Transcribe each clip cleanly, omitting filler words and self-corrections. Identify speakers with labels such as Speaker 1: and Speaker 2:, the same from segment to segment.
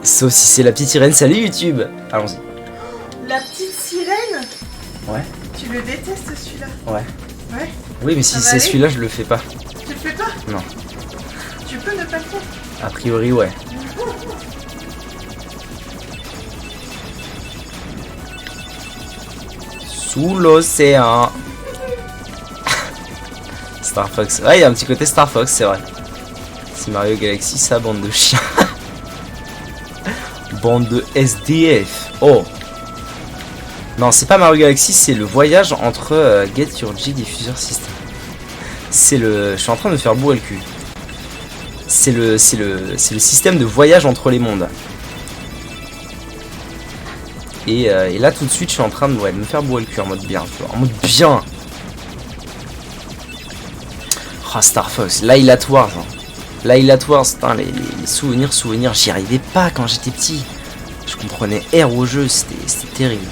Speaker 1: Sauf si c'est la petite sirène. Salut YouTube. Allons-y.
Speaker 2: La petite sirène?
Speaker 1: Ouais.
Speaker 2: Tu le détestes celui-là?
Speaker 1: Ouais.
Speaker 2: Ouais.
Speaker 1: Oui, mais si c'est celui-là, je le fais pas.
Speaker 2: Tu le fais pas?
Speaker 1: Non.
Speaker 2: Tu peux ne pas le faire?
Speaker 1: A priori, ouais. Sous l'océan. Star Fox. Ouais, il y a un petit côté Star Fox, c'est vrai. C'est Mario Galaxy, ça, bande de chiens. Bande de SDF. Oh. Non, c'est pas Mario Galaxy, c'est le voyage entre Get Your G Diffuser System. C'est le... Je suis en train de me faire bourrer le cul. C'est le système de voyage entre les mondes. Et là, tout de suite, je suis en train de me faire bourrer le cul en mode bien. Tu vois, en mode bien. Oh, Star Fox, Lylat Wars. Lylat Wars, putain, les souvenirs, j'y arrivais pas quand j'étais petit. Je comprenais R au jeu, c'était terrible.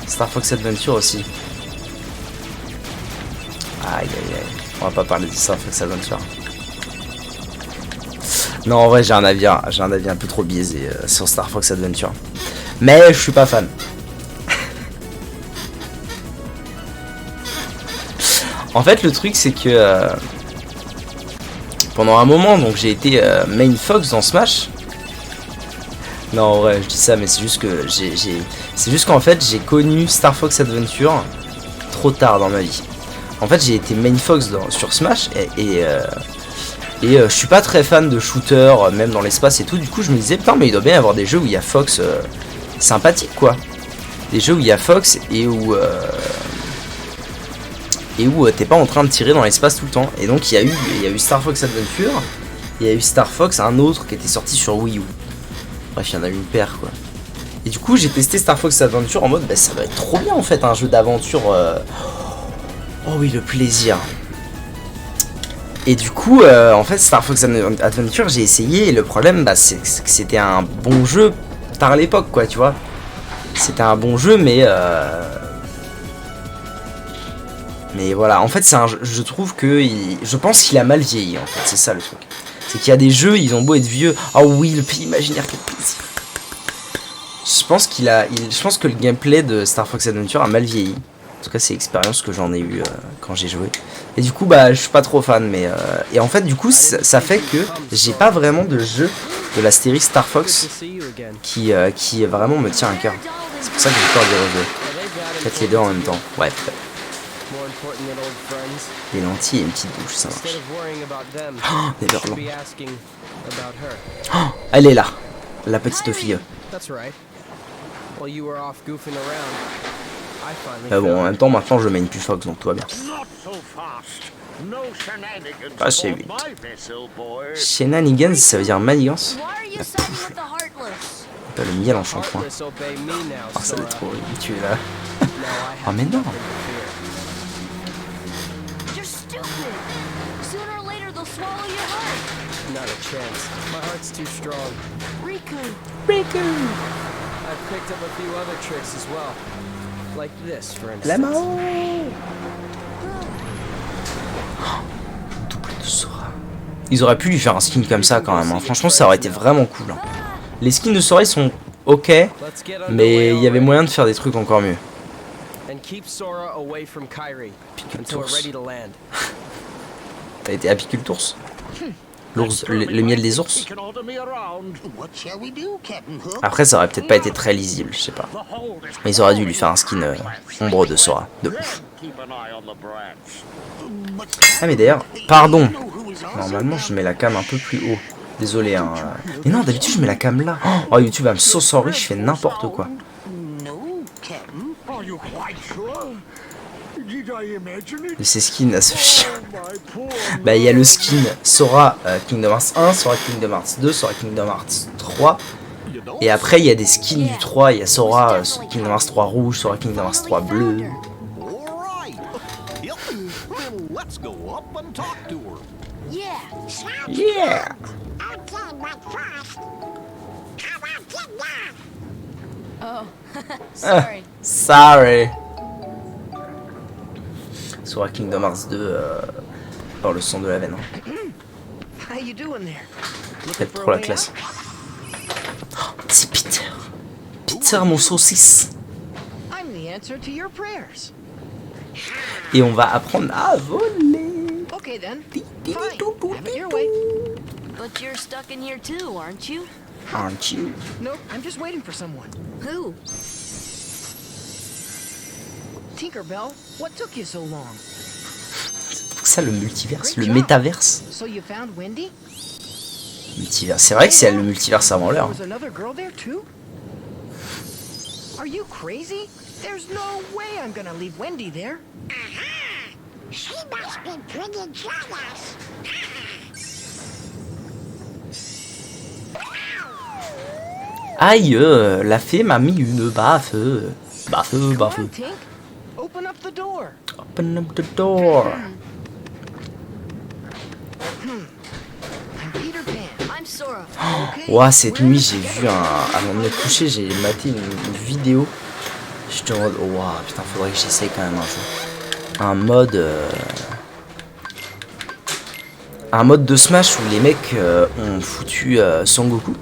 Speaker 1: Star Fox Adventure aussi. Aïe aïe aïe. On va pas parler de Star Fox Adventure. Non, en vrai, j'ai un avis un peu trop biaisé sur Star Fox Adventure. Mais je suis pas fan. En fait, le truc, c'est que pendant un moment, donc j'ai été main Fox dans Smash. Non, en vrai, je dis ça, mais c'est juste que c'est juste qu'en fait, j'ai connu Star Fox Adventure trop tard dans ma vie. En fait, j'ai été main Fox sur Smash et je suis pas très fan de shooter, même dans l'espace et tout. Du coup, je me disais, putain, mais il doit bien y avoir des jeux où il y a Fox sympathique, quoi. Des jeux où il y a Fox et où t'es pas en train de tirer dans l'espace tout le temps. Et donc, il y a eu Star Fox Adventure, il y a eu Star Fox, un autre qui était sorti sur Wii U. Bref, il y en a eu une paire, quoi. Et du coup, j'ai testé Star Fox Adventure en mode, bah, ça va être trop bien en fait, un jeu d'aventure. Oh oui, le plaisir. Et du coup, en fait, Star Fox Adventure, j'ai essayé. Et le problème, bah, c'est que c'était un bon jeu par l'époque, quoi, tu vois. C'était un bon jeu, mais voilà. En fait, c'est un jeu, je trouve que je pense qu'il a mal vieilli. En fait, c'est ça le truc. C'est qu'il y a des jeux, ils ont beau être vieux. Ah oh oui, le pays imaginaire, quel plaisir. Je pense que le gameplay de Star Fox Adventure a mal vieilli. En tout cas, c'est l'expérience que j'en ai eu quand j'ai joué. Et du coup, bah, je suis pas trop fan, mais et en fait, du coup, ça fait que j'ai pas vraiment de jeu de la série Star Fox qui vraiment me tient à cœur. C'est pour ça que j'ai peur d'y rejouer. Peut-être les deux en même temps. Ouais, peut-être. Des lentilles et une petite douche, ça marche. Oh, des verlons. Oh, elle est là, la petite fille. Bon, en même temps, maintenant je mène plus Fox, donc tout va bien. Ah, c'est 8. Shenanigans, ça veut dire manigance. La pouffe. Le miel en shampoing. Oh, ça va être trop ridicule là. Oh, mais non.
Speaker 3: Not a chance. My heart's too strong.
Speaker 2: Riku.
Speaker 3: I've picked up a few other tricks as well. Like this, for instance.
Speaker 1: Double de Sora. Ils auraient pu lui faire un skin comme ça quand même. Hein. Franchement, ça aurait été vraiment cool. Hein. Les skins de Sora, ils sont ok, mais il y avait moyen de faire des trucs encore mieux. Apicultours. T'as été Apicultours? L'ours, le miel des ours. Après, ça aurait peut-être pas été très lisible, je sais pas. Mais ils auraient dû lui faire un skin ombre de Sora. De ouf. Ah, mais d'ailleurs, pardon. Normalement, je mets la cam un peu plus haut. Désolé, hein. Mais non, d'habitude, je mets la cam là. Oh, YouTube, I'm so sorry, je fais n'importe quoi. De ces skins à ce chien. Bah, il y a le skin Sora Kingdom Hearts 1, Sora Kingdom Hearts 2, Sora Kingdom Hearts 3. Et après, il y a des skins du 3. Il y a Sora Kingdom Hearts 3 rouge, Sora Kingdom Hearts 3 bleu.
Speaker 4: Yep. Then let's go up and talk to her.
Speaker 5: Yeah.
Speaker 1: Yeah.
Speaker 5: Okay, but first, how about kidnap?
Speaker 6: Oh, sorry.
Speaker 1: Sorry. Sur Kingdom Hearts 2, dans le son de la veine.
Speaker 2: How you doing there?
Speaker 1: Peut-être trop la classe. Oh, c'est Peter. Peter, mon saucisse.
Speaker 2: I'm the answer to your prayers.
Speaker 1: Et on va apprendre à voler.
Speaker 2: Okay then. Fine. Have it your way.
Speaker 6: But you're stuck in here too, aren't you?
Speaker 1: Aren't you?
Speaker 2: Nope, I'm just waiting for someone.
Speaker 6: Who?
Speaker 2: Tinkerbell, what took you so long?
Speaker 1: Ça, le multiverse, le métaverse.
Speaker 2: So you found Wendy?
Speaker 1: Multiverse. C'est vrai que c'est le multiverse avant l'heure.
Speaker 2: There was another girl there too? Are you crazy? There's no way I'm gonna leave Wendy there.
Speaker 5: She must be pretty jealous.
Speaker 1: Aïe, la fée m'a mis une baffe. Baffe,
Speaker 2: Come
Speaker 1: baffe.
Speaker 2: on, Tink. Open up the door.
Speaker 1: Open up the door.
Speaker 2: I'm Peter Pan.
Speaker 6: I'm Sora.
Speaker 2: Okay.
Speaker 1: Ouah, cette nuit, j'ai vu avant de me coucher, j'ai maté une vidéo. J'étais en mode, ouah, putain, faudrait que j'essaye quand même un jour. Un mode de Smash où les mecs ont foutu Son Goku.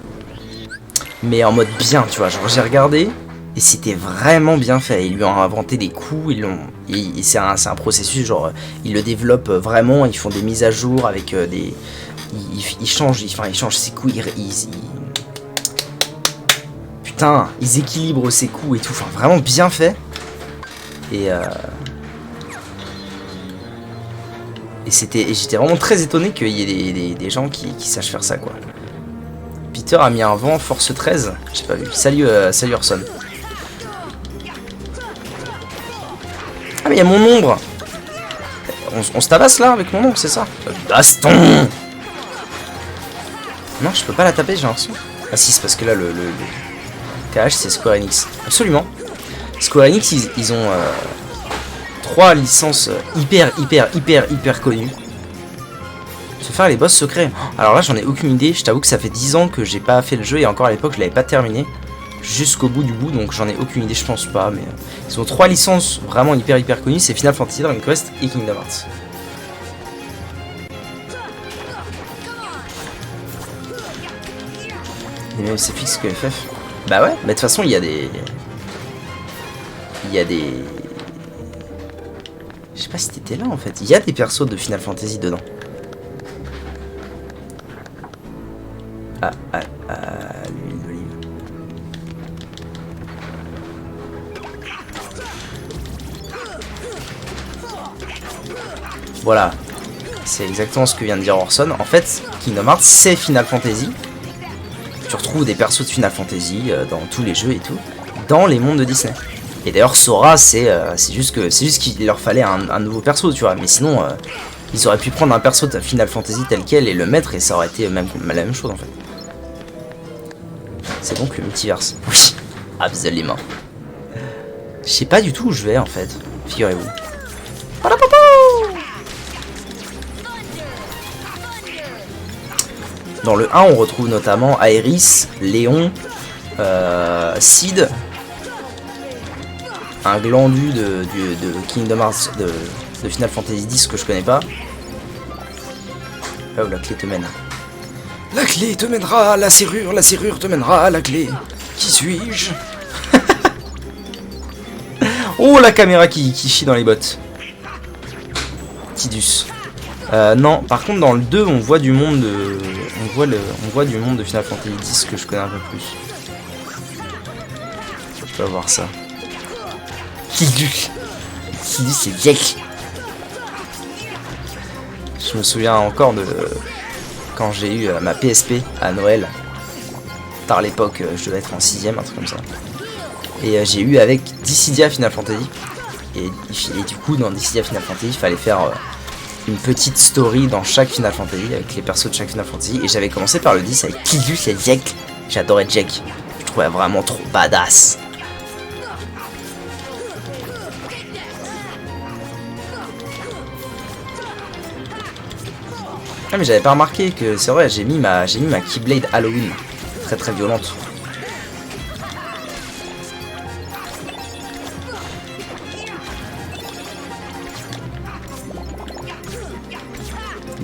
Speaker 1: Mais en mode bien, tu vois. Genre, j'ai regardé et c'était vraiment bien fait. Ils lui ont inventé des coups, c'est un processus, genre, ils le développent vraiment, ils font des mises à jour avec des. Ils changent ses coups, putain, ils équilibrent ses coups et tout, enfin vraiment bien fait. Et j'étais vraiment très étonné qu'il y ait des gens qui sachent faire ça, quoi. Peter a mis un vent force 13, j'ai pas vu. Salut Orson. Ah mais il y a mon ombre. On se tabasse là avec mon ombre, c'est ça? Baston. Non, je peux pas la taper, j'ai l'impression. Ah si, c'est parce que là, le KH, c'est Square Enix. Absolument. Square Enix, ils ont 3 licences hyper connues. Se faire les boss secrets. Alors là, j'en ai aucune idée. Je t'avoue que ça fait 10 ans que j'ai pas fait le jeu et encore à l'époque, je l'avais pas terminé. Jusqu'au bout du bout, donc j'en ai aucune idée, je pense pas. Mais ils ont 3 licences vraiment hyper connues. C'est Final Fantasy, Dragon Quest et Kingdom Hearts. Et même c'est fixe que FF. Bah ouais, mais de toute façon il y a des. Je sais pas si t'étais là en fait. Il y a des persos de Final Fantasy dedans. L'huile d'olive. Voilà. C'est exactement ce que vient de dire Orson. En fait, Kingdom Hearts c'est Final Fantasy. Tu retrouves des persos de Final Fantasy dans tous les jeux et tout, dans les mondes de Disney. Et d'ailleurs Sora c'est juste qu'il leur fallait un nouveau perso, tu vois, mais sinon ils auraient pu prendre un perso de Final Fantasy tel quel et le mettre et ça aurait été même la même chose en fait. C'est donc le multiverse. Oui, absolument. Je sais pas du tout où je vais en fait, figurez-vous. Dans le 1, on retrouve notamment Aerys, Léon, Sid, un glandu de Kingdom Hearts, de Final Fantasy X que je connais pas. Là où la clé te mène. La clé te mènera à la serrure te mènera à la clé. Qui suis-je? Oh, la caméra qui chie dans les bottes. Tidus. Non, par contre dans le 2 on voit du monde de. On voit du monde de Final Fantasy X que je connais un peu plus. Je peux voir ça. Tidus c'est Jack. Je me souviens encore de quand j'ai eu ma PSP à Noël. Par l'époque je devais être en 6ème, un truc comme ça. Et j'ai eu avec Dissidia Final Fantasy. Et du coup dans Dissidia Final Fantasy il fallait faire une petite story dans chaque Final Fantasy avec les persos de chaque Final Fantasy. Et j'avais commencé par le 10 avec Tidus et Jack. J'adorais Jack. Je trouvais vraiment trop badass. Ah mais j'avais pas remarqué que c'est vrai, j'ai mis ma Keyblade Halloween. Très très violente.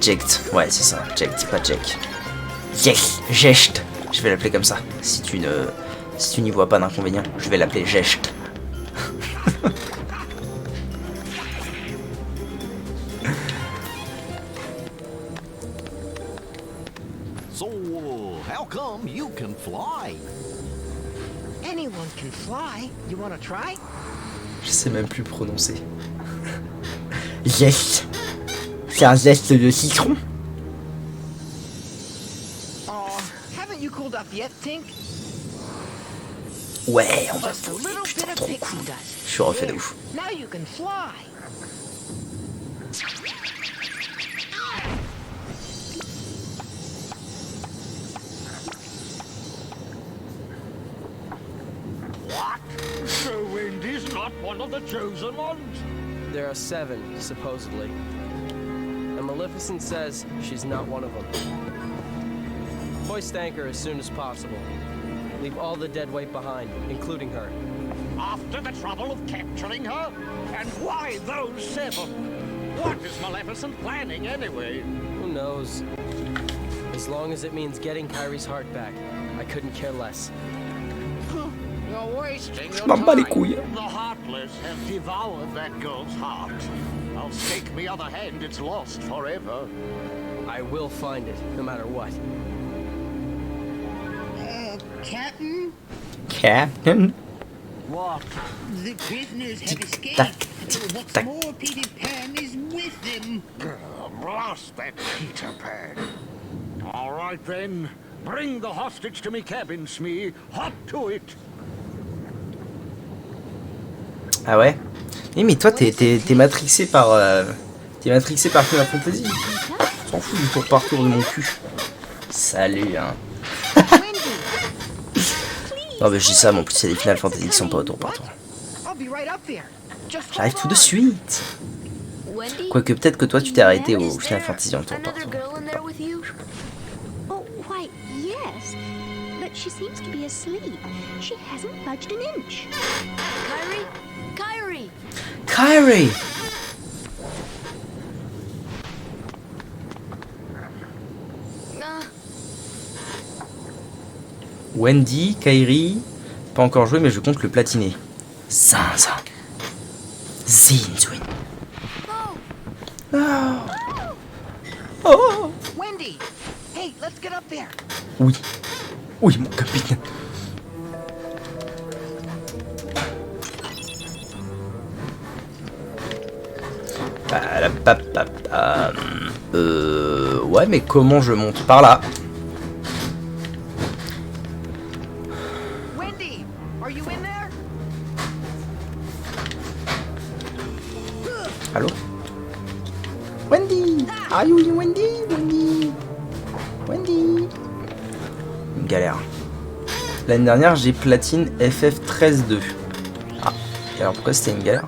Speaker 1: Jekt, ouais c'est ça, Jekt, pas Jack. Jecht, je vais l'appeler comme ça. Si tu n'y vois pas d'inconvénient, je vais l'appeler Jecht.
Speaker 4: So, how come you can fly?
Speaker 2: Anyone can fly. You want to try?
Speaker 1: Je sais même plus prononcer. Zeste. C'est un zeste de citron.
Speaker 2: Oh, haven't you cooled off yet, Tink?
Speaker 1: Ouais, on va
Speaker 2: Just a
Speaker 1: poser,
Speaker 2: little
Speaker 1: putain,
Speaker 2: bit of
Speaker 1: trop
Speaker 2: pixie
Speaker 1: cool.
Speaker 2: dust.
Speaker 1: Je suis refait de
Speaker 2: There.
Speaker 1: ouf.
Speaker 2: Now you can fly.
Speaker 4: What? So Wendy's not one of the chosen ones?
Speaker 3: There are 7, supposedly. And Maleficent says she's not one of them. Hoist anchor as soon as possible. Leave all the dead weight behind, including her.
Speaker 4: After the trouble of capturing her? And why those 7? What is Maleficent planning anyway?
Speaker 3: Who knows? As long as it means getting Kyrie's heart back, I couldn't care less.
Speaker 4: You're wasting your
Speaker 1: m'en bats les
Speaker 4: time.
Speaker 1: couilles.
Speaker 4: The Heartless have devoured that girl's heart. I'll stake me other hand it's lost forever.
Speaker 3: I will find it, no matter what.
Speaker 7: Captain,
Speaker 1: Captain.
Speaker 4: What?
Speaker 7: the prisoners have
Speaker 1: Tic-tac,
Speaker 7: escaped. What's
Speaker 1: tic-tac.
Speaker 7: more, Peter Pan is with them.
Speaker 4: Blast that Peter Pan. All right then. Bring the hostage to me cabin, Smee. Hop to it.
Speaker 1: Ah ouais. Oui mais toi t'es matrixé par Final Fantasy. On s'en fout du tour par tour de mon cul. Salut hein. Non mais je dis ça mais en plus c'est des Final Fantasy qui sont pas au tour par tour.
Speaker 2: I'll be right up there. Just
Speaker 1: J'arrive
Speaker 2: hold
Speaker 1: tout de
Speaker 2: on.
Speaker 1: suite.
Speaker 6: Wendy?
Speaker 1: Quoique peut-être que toi tu t'es arrêté au
Speaker 6: Is
Speaker 1: Final
Speaker 6: there
Speaker 1: Fantasy en tour par
Speaker 6: another
Speaker 1: tour.
Speaker 6: girl in there with you?
Speaker 5: Oh, why, yes. But she seems to be asleep. She hasn't budged an inch.
Speaker 6: Kyrie? Kyrie!
Speaker 1: Kyrie. Wendy, Kyrie, pas encore joué mais je compte le platiner. Zinzin. Zinzwin. Oh. Oh.
Speaker 2: Wendy! Hey, let's get up there.
Speaker 1: Oui. Oui mon capitaine. Ouais mais comment je monte par là?
Speaker 2: Wendy, are you in there?
Speaker 1: Allô? Wendy! Are you in Wendy? Wendy! Wendy! Une galère. L'année dernière, j'ai platine FF13-2. Ah, et alors pourquoi c'était une galère?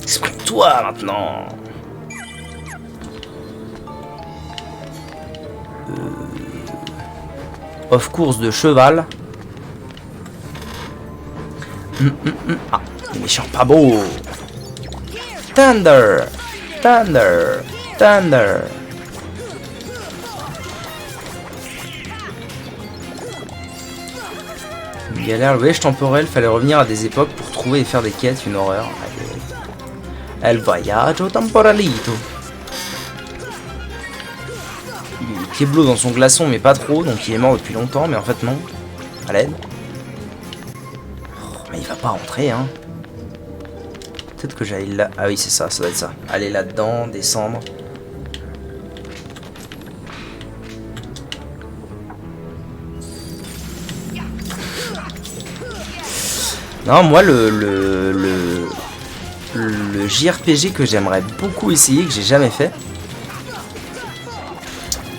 Speaker 1: Exprime-toi maintenant! Off course de cheval. Ah, les méchants pas beaux! Thunder! Thunder! Thunder! Une galère, le voyage temporel, fallait revenir à des époques pour trouver et faire des quêtes, une horreur. El voyage temporalito. Il est Keblo dans son glaçon, mais pas trop, donc il est mort depuis longtemps, mais en fait non. À l'aide. Oh, mais il va pas rentrer, hein. Peut-être que j'aille là. Ah oui, c'est ça, ça doit être ça. Aller là-dedans, descendre. Non, moi, le JRPG que j'aimerais beaucoup essayer, que j'ai jamais fait,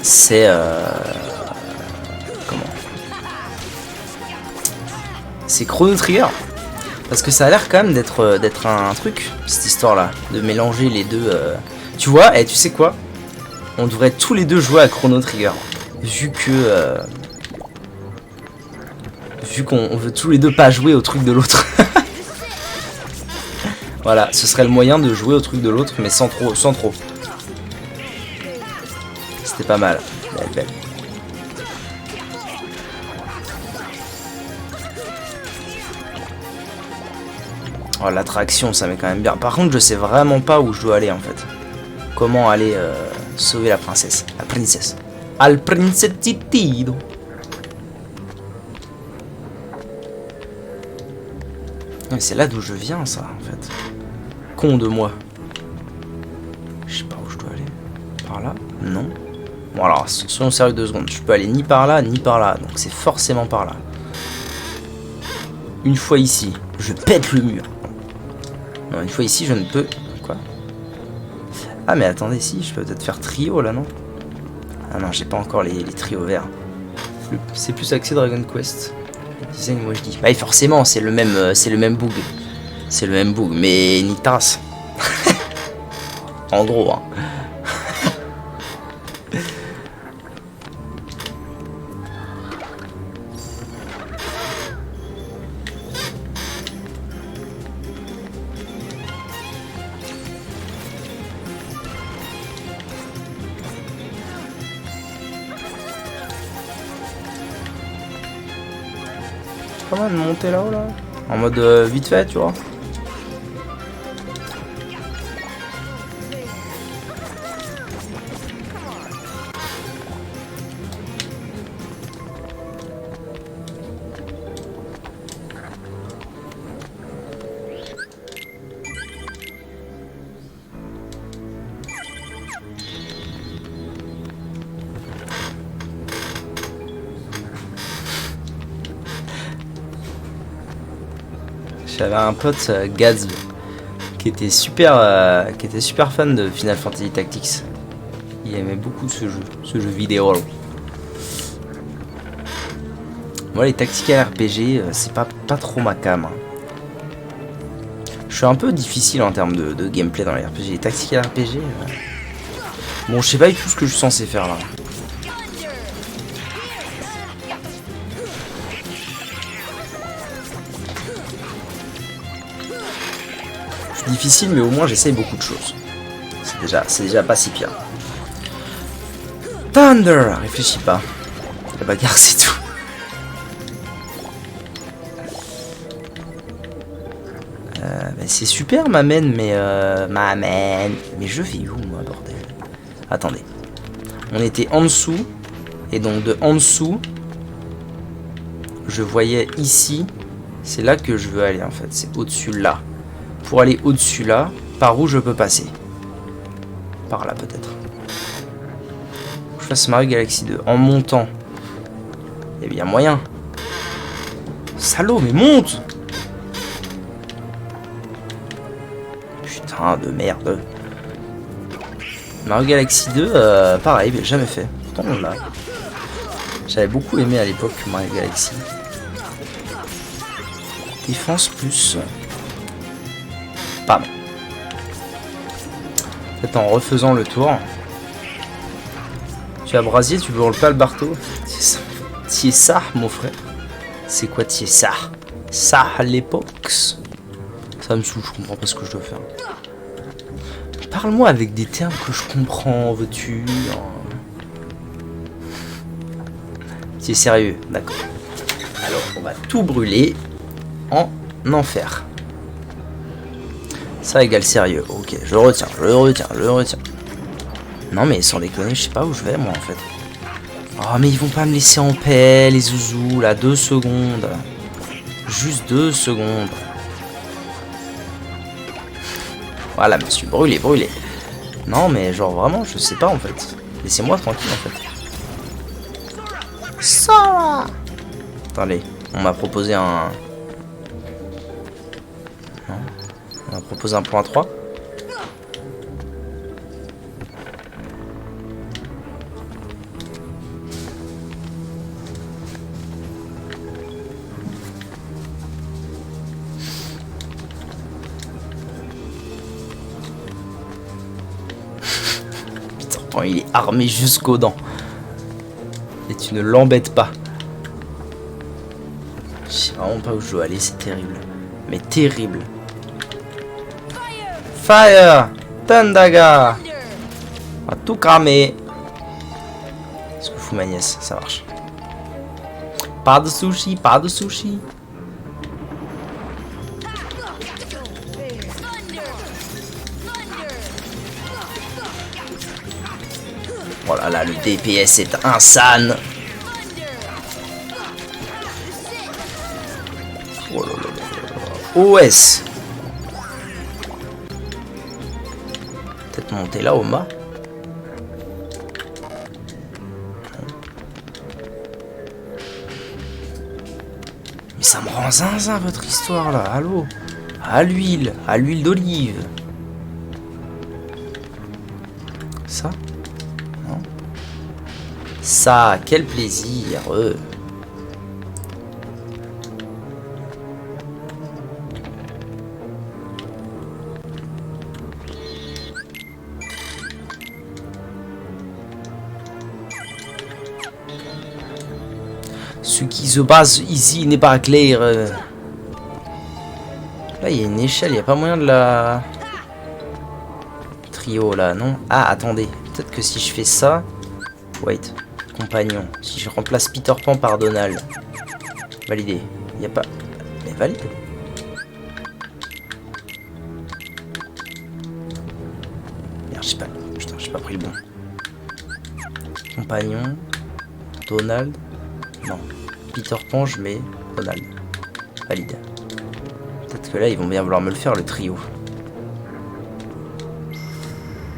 Speaker 1: c'est... comment? C'est Chrono Trigger. Parce que ça a l'air quand même d'être un truc, cette histoire-là, de mélanger les deux. Tu vois, et tu sais quoi? On devrait tous les deux jouer à Chrono Trigger. Vu que... vu qu'on veut tous les deux pas jouer au truc de l'autre. Voilà, ce serait le moyen de jouer au truc de l'autre, mais sans trop. C'était pas mal. Belle, belle. Oh, l'attraction, ça met quand même bien. Par contre, je sais vraiment pas où je dois aller en fait. Comment aller sauver la princesse. La princesse. Al princettito. C'est là d'où je viens, ça, en fait. Con de moi. Je sais pas où je dois aller. Par là? Non. Bon, alors, soyons sérieux 2 secondes. Je peux aller ni par là, ni par là. Donc, c'est forcément par là. Une fois ici, je pète le mur. Non, une fois ici, je ne peux... Quoi? Ah, mais attendez, si, je peux peut-être faire trio, là, non? Ah non, j'ai pas encore les trios verts. C'est plus axé Dragon Quest. Design, moi je dis. Bah forcément, c'est le même bug. C'est le même bug, mais ni tasse. En gros, hein. Pas mal de monter là-haut là. En mode vite fait, tu vois. J'avais un pote Gaz qui était super fan de Final Fantasy Tactics. Il aimait beaucoup ce jeu vidéo. Moi les tactical RPG c'est pas trop ma cam. Je suis un peu difficile en termes de gameplay dans les RPG. Les tactical RPG bon je sais pas du tout ce que je suis censé faire là. Difficile mais au moins j'essaye beaucoup de choses. C'est déjà pas si pire. Thunder, réfléchis pas. La bagarre c'est tout. C'est super m'amène mais mais je vais où moi bordel. Attendez. On était en dessous et donc de en dessous je voyais ici. C'est là que je veux aller en fait. C'est au-dessus là. Pour aller au-dessus là, par où je peux passer? Par là peut-être. Je fasse Mario Galaxy 2 en montant. Il y a bien moyen. Salaud, mais monte! Putain de merde. Mario Galaxy 2, pareil, mais jamais fait. Pourtant on l'a. J'avais beaucoup aimé à l'époque Mario Galaxy. Défense plus. Bam. Peut-être en refaisant le tour. Tu as brasier, tu brûles pas le marteau. C'est ça, mon frère. C'est quoi tier ça? Ça à l'époque. Ça me saoule, je comprends pas ce que je dois faire. Parle-moi avec des termes que je comprends, veux-tu? Tu es sérieux, d'accord. Alors, on va tout brûler en enfer. Ça égale sérieux. Ok, je retiens. Non mais sans déconner, je sais pas où je vais moi en fait. Oh mais ils vont pas me laisser en paix les zouzous là, 2 secondes. Juste 2 secondes. Voilà monsieur, brûlé. Non mais genre vraiment je sais pas en fait. Laissez-moi tranquille en fait. Sora. Attendez, on m'a proposé un... Non, on m'a proposé un point 3. Oh, il est armé jusqu'aux dents. Et tu ne l'embêtes pas. Je sais vraiment pas où je dois aller, c'est terrible. Mais terrible. Fire! Tandaga! On va tout cramer. Ce que fout ma nièce, ça marche. Pas de sushi, pas de sushi. Oh là là, le DPS est insane. Oh là là là là. OS. Peut-être monter là au mât. Mais ça me rend zinzin votre histoire là. Allô? À l'huile d'olive. Ça? Non. Ça, quel plaisir. Ce qui se passe ici n'est pas clair. Là, il y a une échelle, il n'y a pas moyen de la... Trio, là, non? Ah, attendez. Peut-être que si je fais ça... Wait. Compagnon. Si je remplace Peter Pan par Donald. Validé. Il n'y a pas... Mais valide. Merde, je sais pas. Putain, j'ai pas pris le bon. Compagnon. Donald. Non. Peter Pan, je mets Donald. Valide. Peut-être que là, ils vont bien vouloir me le faire, le trio.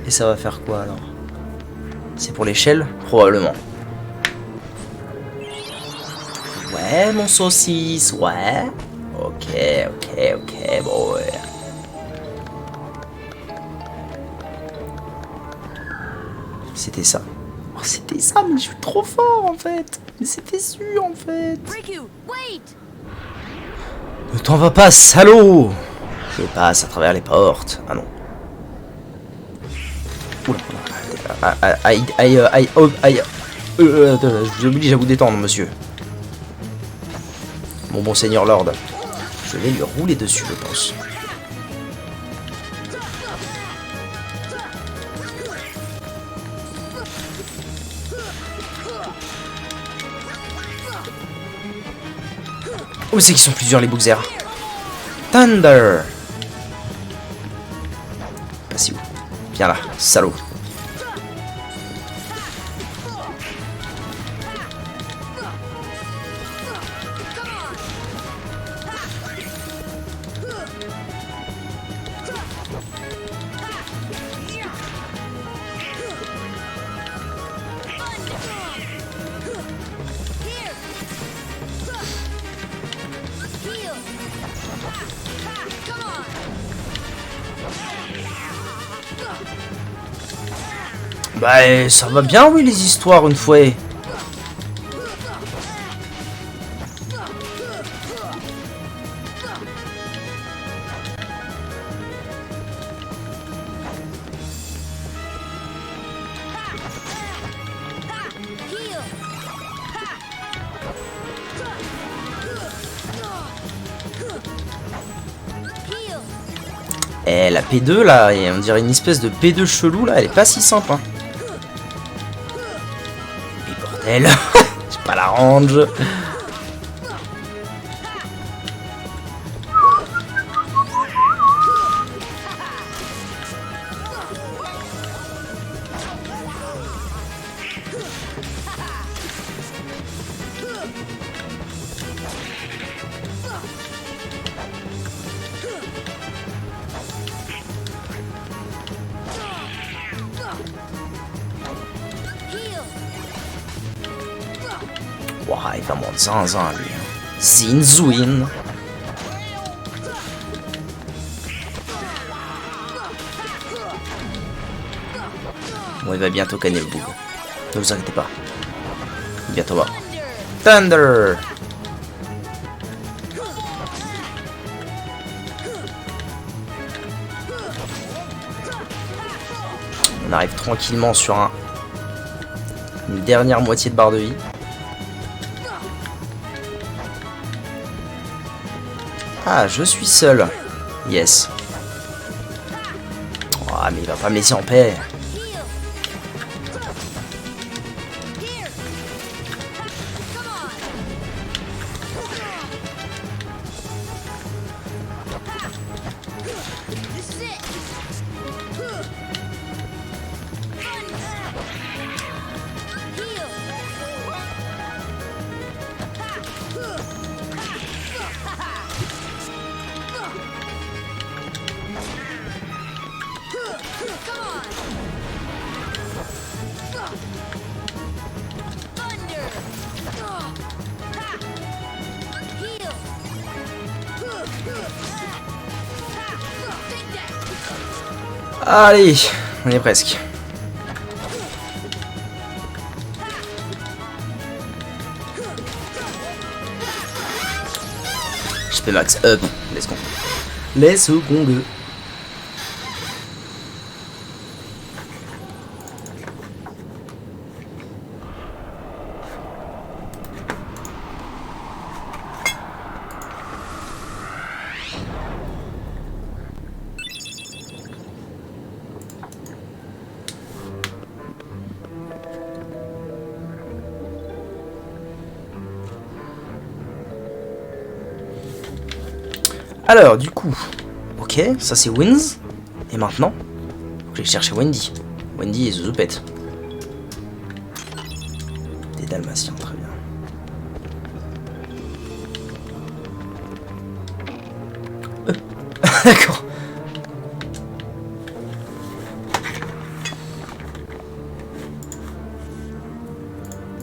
Speaker 1: Et ça va faire quoi, alors? C'est pour l'échelle? Probablement. Ouais, mon saucisse, ouais. Ok, bon, ouais. C'était ça. Oh, c'était ça, mais je suis trop fort, en fait. Mais c'était sûr, en fait.
Speaker 6: Riku, wait!
Speaker 1: Ne t'en va pas, salaud! Je passe à travers les portes. Ah non. Oula. Aïe. Je vous oblige à vous détendre, monsieur. Mon bon seigneur Lord. Je vais lui rouler dessus, je pense. Oh, c'est qu'ils sont plusieurs, les Bugzers. Thunder. Passez où? Viens là, salaud. Bah, ça va bien, oui, les histoires, une fois. Eh, la P2, là, on dirait une espèce de P2 chelou, là, elle est pas si simple, hein. Mais bordel, j'ai pas la range. Ouah, il va monter zinzin, lui. Zinzouin. Bon, il va bientôt gagner le bout. Ne vous inquiétez pas. Bientôt mort. Thunder. On arrive tranquillement sur un Une dernière moitié de barre de vie. Ah, je suis seul. Yes. Oh, mais il va pas me laisser en paix. Allez, on y est presque. Je fais max up. Let's go. Let's go. Alors, du coup, ok, ça c'est Wins. Et maintenant, faut que j'aille chercher Wendy. Wendy et Zouzopette. Des Dalmatiens, très bien. D'accord.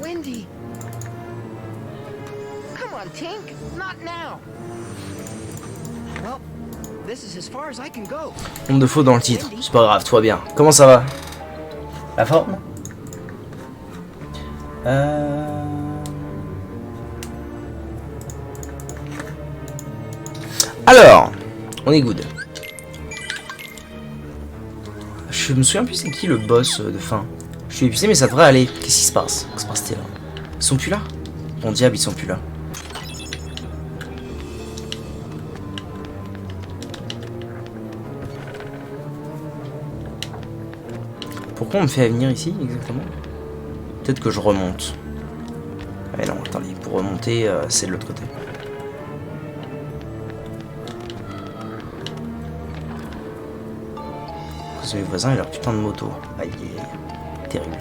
Speaker 2: Wendy! Come on, Tink! Not now! Well, this is as far as I can go.
Speaker 1: Nombre de fautes dans le titre. C'est pas grave, toi bien. Comment ça va? La forme? Alors, on est good. Je me souviens plus c'est qui le boss de fin. Je suis épuisé mais ça devrait aller. Qu'est-ce qui se passe? Qu'est-ce qui se passe-t-il là? Ils sont plus là? Mon diable, ils sont plus là. Pourquoi on me fait venir ici exactement? Peut-être que je remonte. Ah non, attendez, pour remonter, c'est de l'autre côté. Mes voisins et leur putain de moto. Aïe, aïe, aïe. Terrible.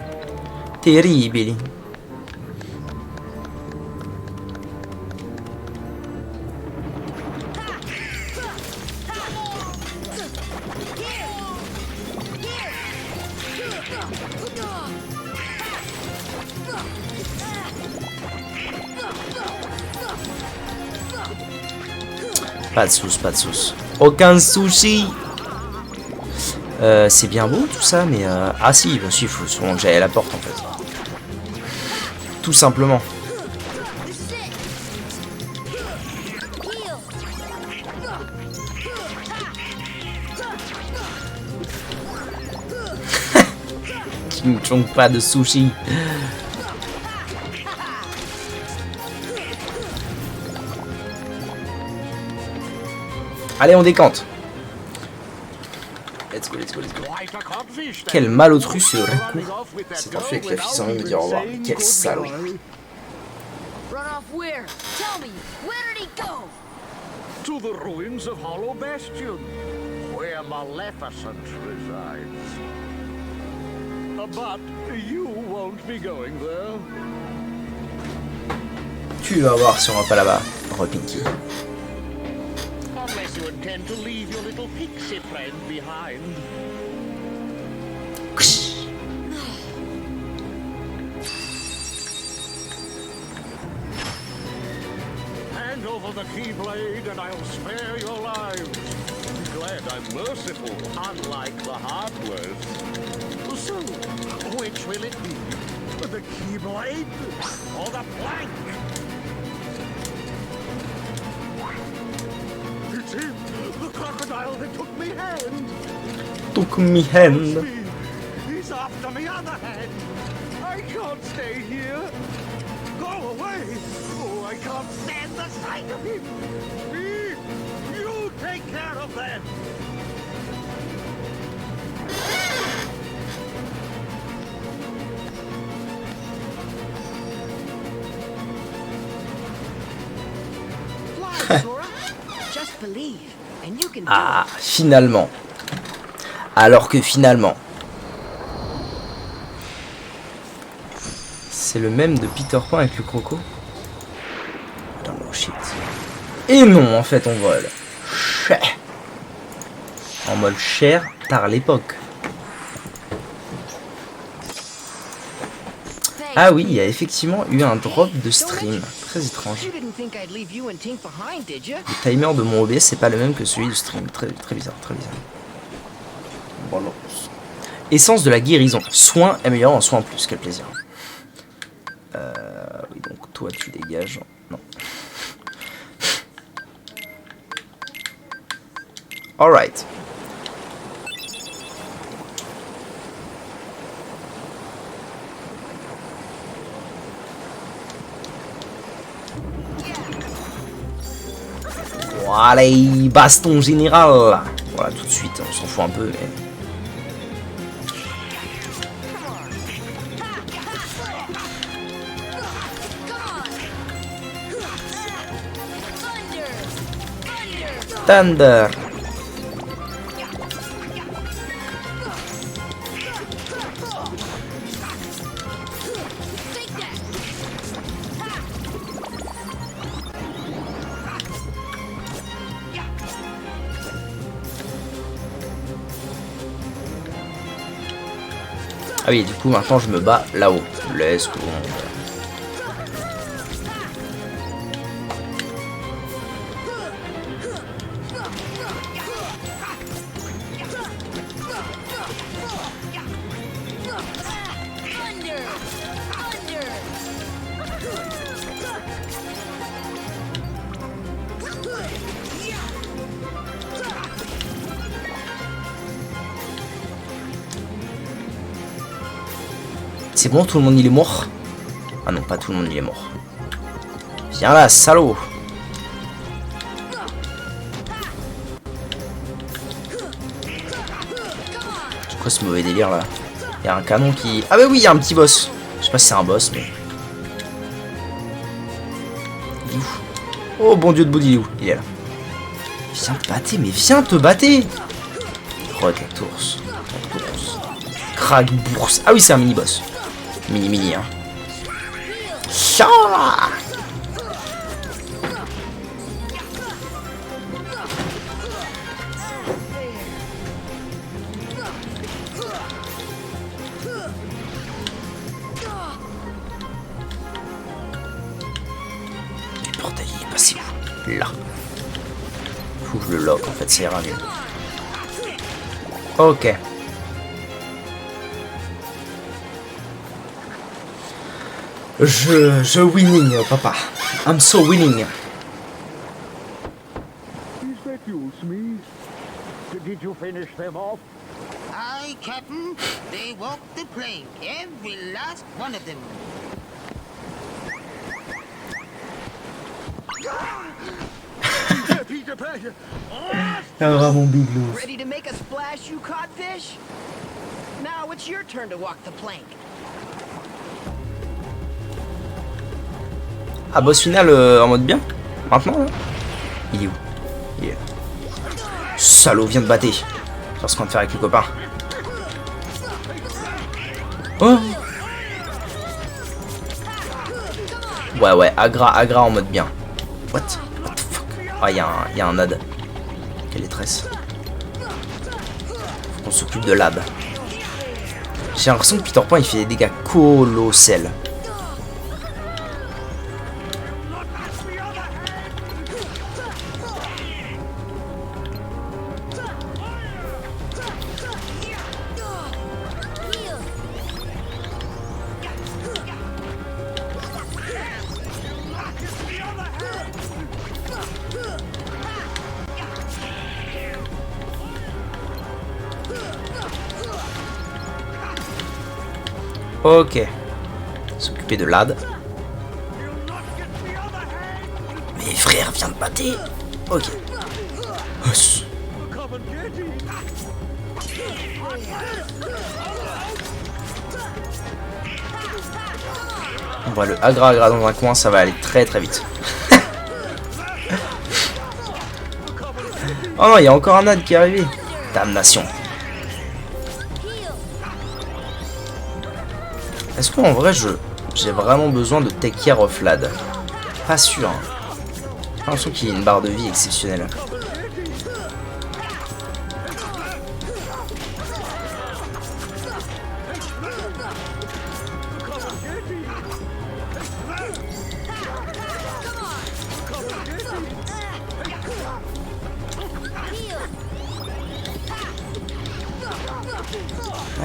Speaker 1: Terrible. Pas de sauce, pas de sauce. Aucun sushi. C'est bien beau tout ça, mais ah si, bah, si, il faut sûrement que j'aille à la porte en fait. Tout simplement. Qui ne chonge pas de sushi. Allez, on décante. Let's go, let's go, let's go. Quel malotru ce Riku. C'est enfui avec la fille sans même me dire au revoir. Quel salaud.
Speaker 6: Run off where? Tell me, where did he go?
Speaker 4: To the ruins of Hollow Bastion, where Maleficent resides. But you won't be going there.
Speaker 1: Tu vas voir si on va pas là-bas. Repinky.
Speaker 4: Unless you intend to leave your little pixie friend behind. Hand over the Keyblade and I'll spare your lives. Glad I'm merciful, unlike the Heartless. So, which will it be? The Keyblade or the plank? It's him, the crocodile that took me hand.
Speaker 1: Took me hand.
Speaker 4: He's after me other hand. I can't stay care of them.
Speaker 2: Fly, Sora. Just believe, and you can do
Speaker 1: Ah, finalement. Alors que finalement... C'est le même de Peter Pan avec le croco. Putain, mon shit. Et non, en fait, on vole. Cher. En mode cher, tard l'époque. Ah oui, il y a effectivement eu un drop de stream. Très étrange.
Speaker 2: You didn't think I'd leave you and Tink behind, did you?
Speaker 1: Le timer de mon OBS, c'est pas le même que celui du stream. Très bizarre, très bizarre. Bon, essence de la guérison. Soin améliorant en soin plus. Quel plaisir. Oui, donc toi, tu dégages. Non. Alright. Bon, allez, baston général. Voilà, tout de suite, on s'en fout un peu, mais... Thunder. Ah oui, du coup, maintenant je me bats là-haut. Let's go. C'est bon, tout le monde il est mort? Ah non, pas tout le monde il est mort. Viens là, salaud! C'est quoi ce mauvais délire là? Il y a un canon qui... Ah bah oui, il y a un petit boss. Je sais pas si c'est un boss, mais... Il est où? Oh bon dieu de Bodilou, il est là. Viens te battre, mais viens te battre! Rod la tourse. Krag bourse. Ah oui, c'est un mini-boss. Mini, hein. Chara! Le portail il est passé où? Là. Faut que je le lock en fait, ça ira mieux. Ok. Je winning, papa. I'm so winning.
Speaker 4: Is that you, Smee? Did you finish them off?
Speaker 7: Aye, Captain. They walked the plank, every last one of them.
Speaker 4: Peter Pan!
Speaker 1: Vraiment big loose.
Speaker 2: Ready to make a splash, you codfish? Now it's your turn to walk the plank.
Speaker 1: Ah, boss final en mode bien? Maintenant là? Il est où? Il est là. Salaud, viens de battre. Je vois ce qu'on va faire avec le copain. Oh! Ouais, Agra en mode bien. What the fuck? Ah, il y a un ad. Quelle détresse. Faut qu'on s'occupe de l'ad. J'ai l'impression que Peter Pan il fait des dégâts colossaux. Ok. S'occuper de l'ad. Mais frère, viens de battre. Ok. On voit le agra dans un coin, ça va aller très très vite. Oh non, il y a encore un âne qui est arrivé. Damnation. Est-ce qu'en vrai j'ai vraiment besoin de take care of lad? Pas sûr. Hein. J'ai l'impression qu'il y a une barre de vie exceptionnelle.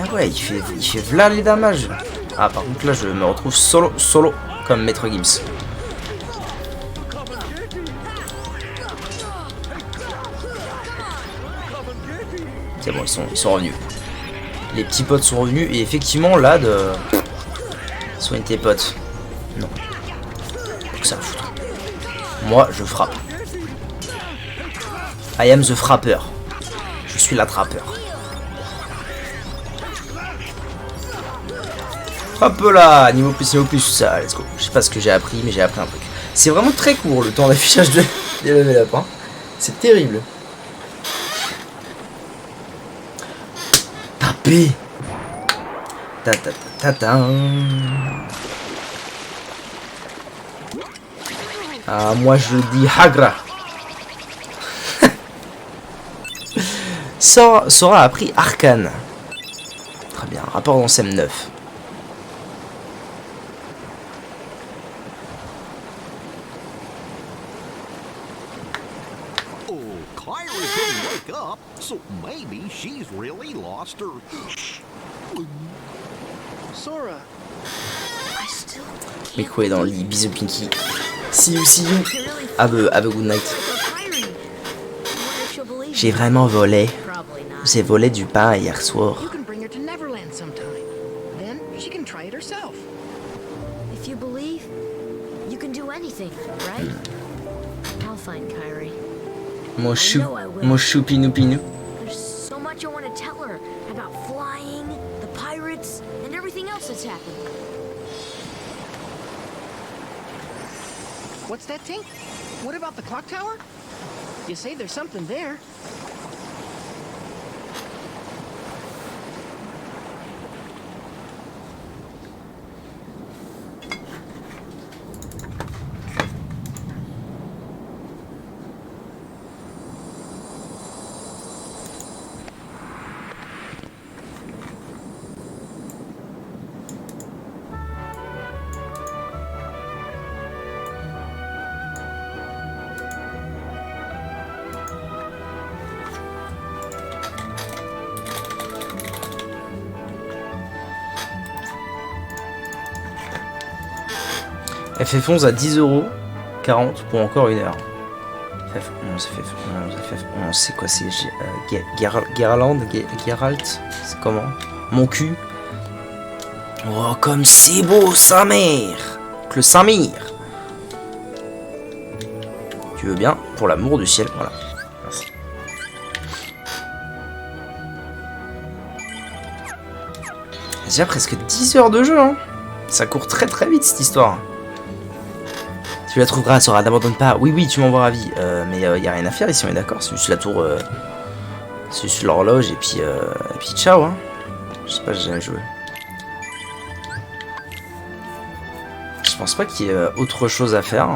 Speaker 1: Ah ouais, il fait v'là les damages. Ah par contre là je me retrouve solo comme Maître Gims. C'est bon, ils sont revenus. Les petits potes sont revenus et effectivement là de soigne tes potes. Non. Donc ça me fout. Moi je frappe. I am the frapper. Je suis l'attrapeur. Hop là, niveau plus, ça, let's go. Je sais pas ce que j'ai appris, mais j'ai appris un truc. C'est vraiment très court le temps d'affichage des level up. Hein. C'est terrible. Taper. Ta ta ta ta ta. Ah, moi je dis Hagra. Sora a appris Arcane. Très bien, rapport dans SEM 9.
Speaker 4: So maybe she's really lost her.
Speaker 2: Sora.
Speaker 1: Mais quoi est dans le lit, bisous Pinky. See you. Have a good night. J'ai vraiment volé. J'ai volé du pain hier soir.
Speaker 2: You can bring her to Neverland sometime. Then she can try it herself.
Speaker 6: If you believe, you can do anything, right? I'll find Kyrie.
Speaker 1: Mon chou pinou.
Speaker 6: There's so much I want to tell her about flying, the pirates, and everything else that's happened.
Speaker 2: What's that, Tink? What about the clock tower? You say there's something there.
Speaker 1: FF11 à 10,40€ pour encore une heure. FF11, c'est quoi? C'est Geralt? C'est comment? Mon cul. Oh, comme c'est beau, sa mère! Le Saint-Mire! Tu veux bien? Pour l'amour du ciel, voilà. Merci. Déjà presque 10 heures de jeu, hein. Ça court très très vite cette histoire. Tu la trouveras, Sora, n'abandonne pas. Oui, tu m'envoies ravi. Mais y a rien à faire ici, on est d'accord. C'est juste la tour. C'est juste l'horloge et puis ciao. Hein. Je sais pas, j'ai jamais joué. Je pense pas qu'il y ait autre chose à faire.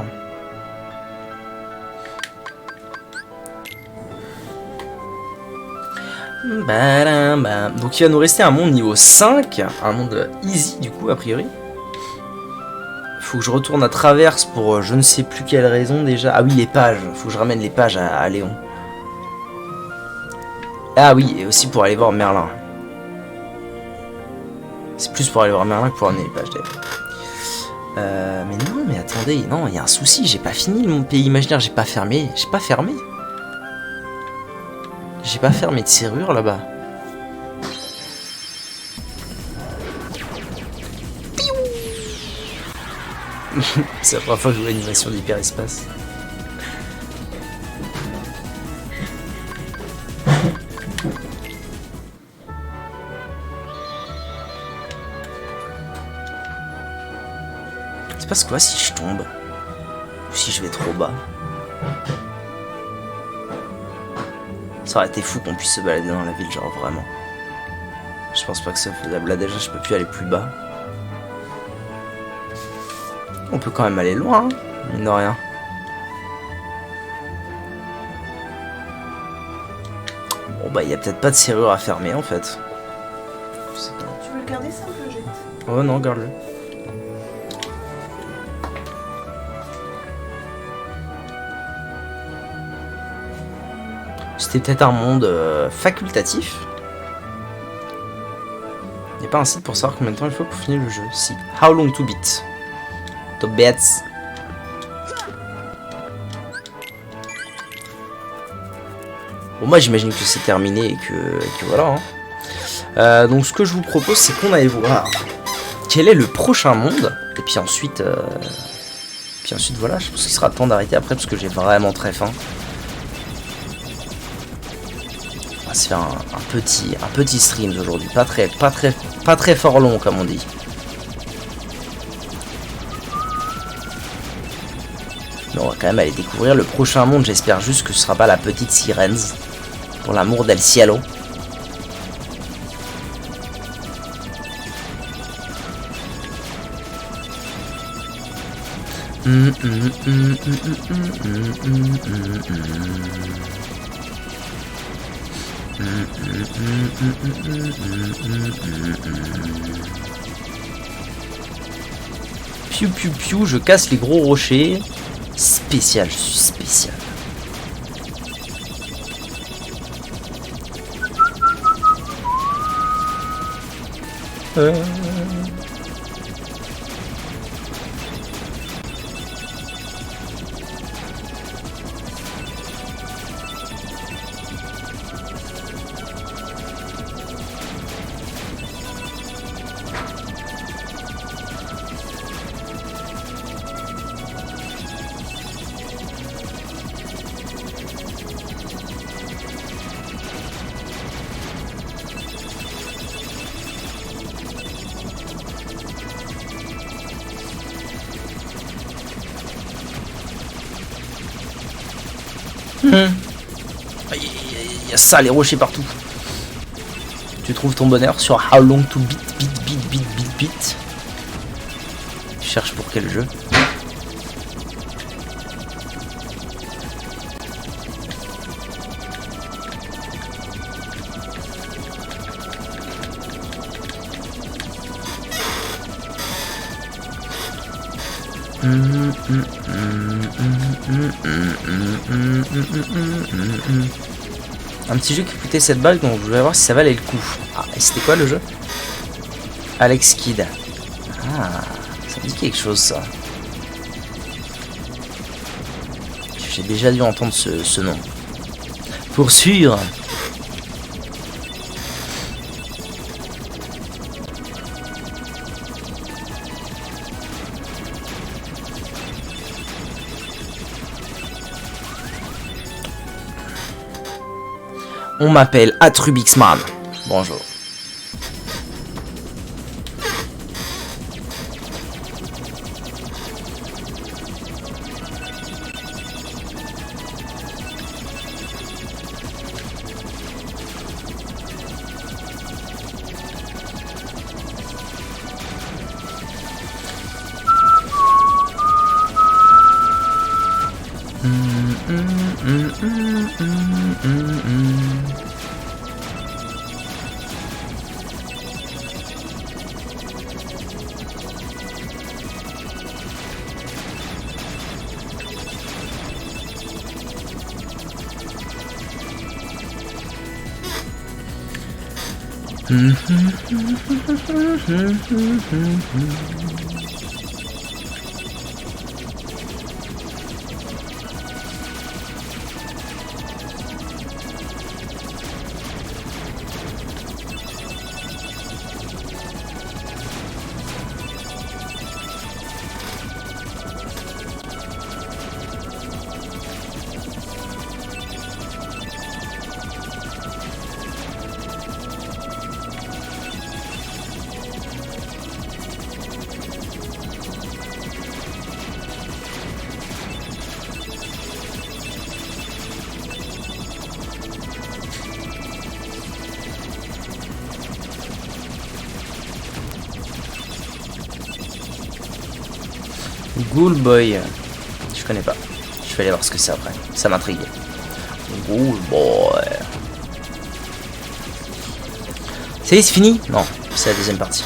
Speaker 1: Donc il va nous rester un monde niveau 5. Un monde easy du coup, a priori. Faut que je retourne à Traverse pour je ne sais plus quelle raison déjà. Ah oui, les pages. Faut que je ramène les pages à Léon. Ah oui, et aussi pour aller voir Merlin. C'est plus pour aller voir Merlin que pour ramener les pages d'ailleurs. Mais non, mais attendez, non, il y a un souci. J'ai pas fini mon pays imaginaire. J'ai pas fermé. J'ai pas fermé de serrure là-bas. C'est la première fois que je vois l'animation d'hyperespace. C'est passe quoi si je tombe? Ou si je vais trop bas? Ça aurait été fou qu'on puisse se balader dans la ville, genre vraiment. Je pense pas que c'est faisable. Là déjà je peux plus aller plus bas. On peut quand même aller loin, hein, mine de rien. Bon bah il y a peut-être pas de serrure à fermer en fait. Je sais pas.
Speaker 8: Tu veux le garder ça ou je le jette?
Speaker 1: Oh non, garde-le. C'était peut-être un monde facultatif. Il n'y a pas un site pour savoir combien de temps il faut pour finir le jeu. Si. How long to beat? To beat. Bon, moi j'imagine que c'est terminé et que voilà. Hein. Donc ce que je vous propose, c'est qu'on aille voir quel est le prochain monde. Et puis ensuite voilà, je pense qu'il sera temps d'arrêter après parce que j'ai vraiment très faim. On va se faire un petit stream aujourd'hui, pas très fort long comme on dit. Mais on va quand même aller découvrir le prochain monde. J'espère juste que ce sera pas la petite Sirens, pour l'amour del cielo. Piou piou piou, je casse les gros rochers. Spécial, je suis spécial. Il y a ça, les rochers partout. Tu trouves ton bonheur sur How Long to Beat. Tu cherches pour quel jeu? Un petit jeu qui coûtait 7 balles, donc je voulais voir si ça valait le coup. Ah, et c'était quoi le jeu? Alex Kidd. Ah, ça me dit quelque chose ça. J'ai déjà dû entendre ce nom. Pour sûr. On m'appelle Atrubixman. Bonjour. Ghoul Boy. Je connais pas. Je vais aller voir ce que c'est après. Ça m'intrigue. Ghoul Boy. C'est fini? Non, c'est la deuxième partie.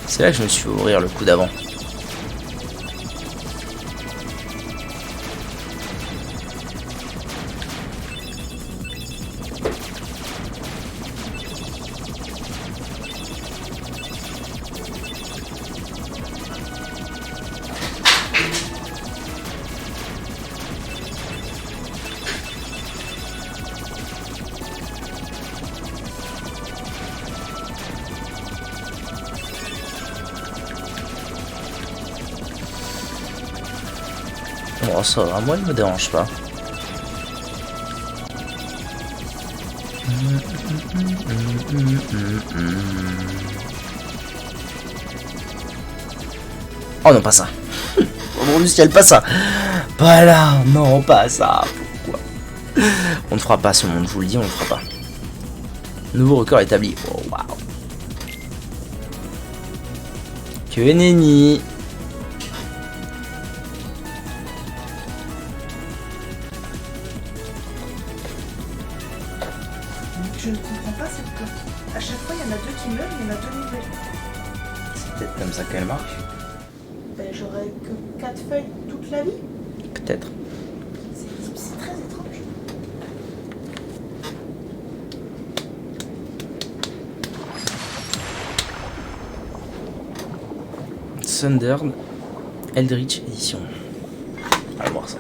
Speaker 1: C'est là que je me suis fait ouvrir le coup d'avant. Oh, ça va, moi il me dérange pas. Oh non, pas ça. Oh mon dieu, ciel, pas ça. Pas là, non, pas ça. Pourquoi? On ne fera pas ce monde, je vous le dis, on ne le fera pas. Nouveau record établi. Oh, waouh. Que nenni.
Speaker 8: Je ne comprends pas cette carte. À chaque fois, il y en a deux qui meurent, il y en a deux nouvelles.
Speaker 1: C'est peut-être comme ça qu'elle marche.
Speaker 8: Ben, j'aurais que 4 feuilles toute la vie.
Speaker 1: Peut-être.
Speaker 8: C'est très étrange.
Speaker 1: Thundered Eldritch Edition. On va voir ça.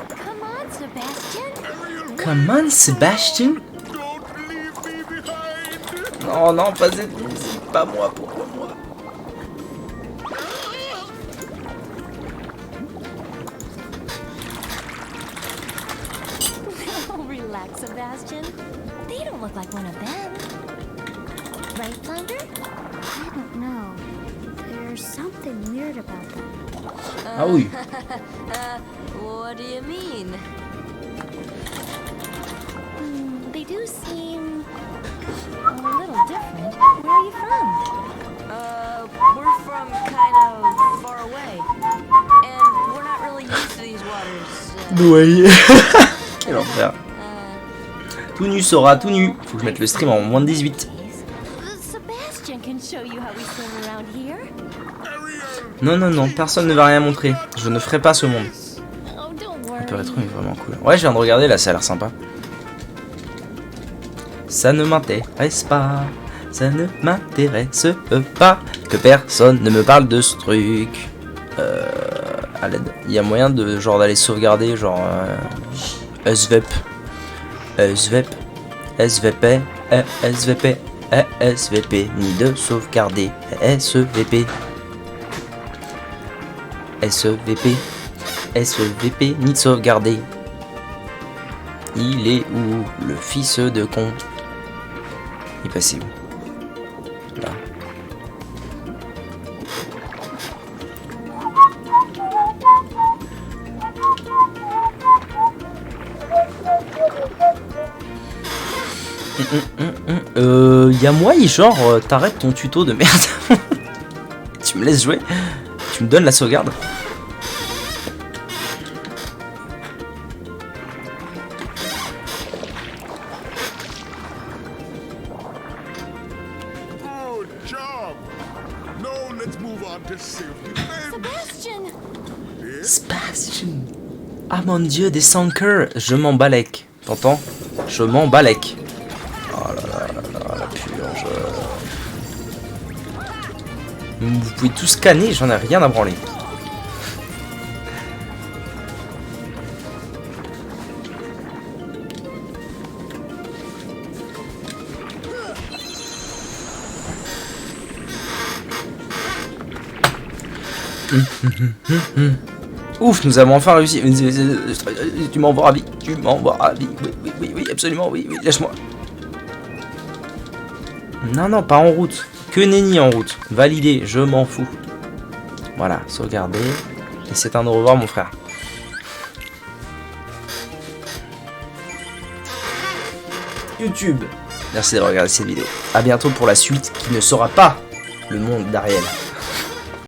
Speaker 5: Come on, Sebastian.
Speaker 1: Come on, Sebastian.
Speaker 4: Don't leave me behind!
Speaker 1: Non, non, pas cette musique, pas moi, pourquoi moi?
Speaker 5: Oh, relax, Sebastian. They don't look like one of them. Right, Thunder? I don't know. There's something weird about them.
Speaker 1: Ah oui.
Speaker 6: What do you mean?
Speaker 5: They do seem a little different. Where are you from?
Speaker 6: We're from kind of far away. And we're not really used to these waters.
Speaker 1: Oui. Quel enfer. Tout nu Sora, tout nu. Faut que je mette le stream en moins de 18.
Speaker 5: Sebastian can show you how we swim around here.
Speaker 1: Non, non, non, personne ne va rien montrer. Je ne ferai pas ce monde.
Speaker 5: Oh, don't
Speaker 1: Un
Speaker 5: worry.
Speaker 1: peu rétro, mais vraiment cool. Ouais, je viens de regarder là, ça a l'air sympa. Ça ne m'intéresse pas. Ça ne m'intéresse pas. Que personne ne me parle de ce truc. À l'aide. Il y a moyen de genre d'aller sauvegarder, genre SVP. SVP. SVP. SVP. SVP. Ni de sauvegarder. SVP. SVP. SVP. Ni de sauvegarder. Il est où le fils de con? Il est passé où? Là. Y'a moi, genre, t'arrêtes ton tuto de merde. Tu me laisses jouer. Tu me donnes la sauvegarde.
Speaker 4: Good job! Now let's move on to safety.
Speaker 5: Sebastian!
Speaker 1: Sebastian. Ah mon dieu, des sankers. Je m'en balèque. T'entends? Je m'en balèque. Oh là là là là, la purge. Vous pouvez tout scanner, j'en ai rien à branler. Ouf, nous avons enfin réussi. Tu m'envoies ravi. Tu m'envoies ravi. Oui, absolument, oui, lâche-moi. Non, pas en route. Que nenni en route. Validé, je m'en fous. Voilà, sauvegarder. Et c'est un au revoir, mon frère. YouTube. Merci d'avoir regardé cette vidéo. A bientôt pour la suite qui ne sera pas le monde d'Ariel.